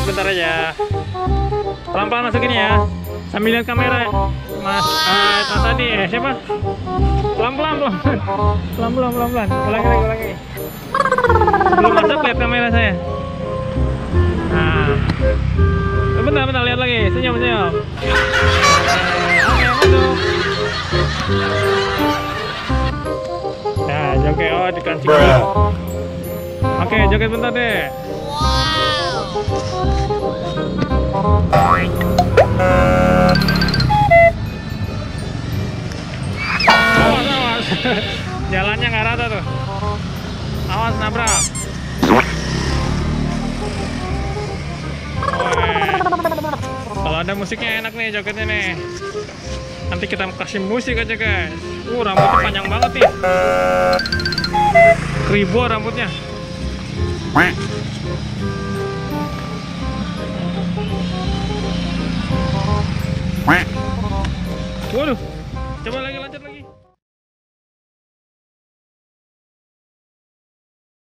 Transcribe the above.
bentar aja. Pelan-pelan masukin ya. Sambil lihat kamera, Mas. Tadi siapa? Pelan-pelan. Ulangi. Belum masuk, lihat kamera saya. Nah, bentar, lihat lagi. Senyum. Oke, masuk. Nah, joget. Oh, dikancing dulu. Oke, joget bentar deh. Awas. Jalannya nggak rata tuh. Awas nabrak. Kalau ada musiknya enak nih jogetnya nih. Nanti kita kasih musik aja guys. Rambutnya panjang banget nih. Kribo rambutnya. Waduh, coba lanjut lagi.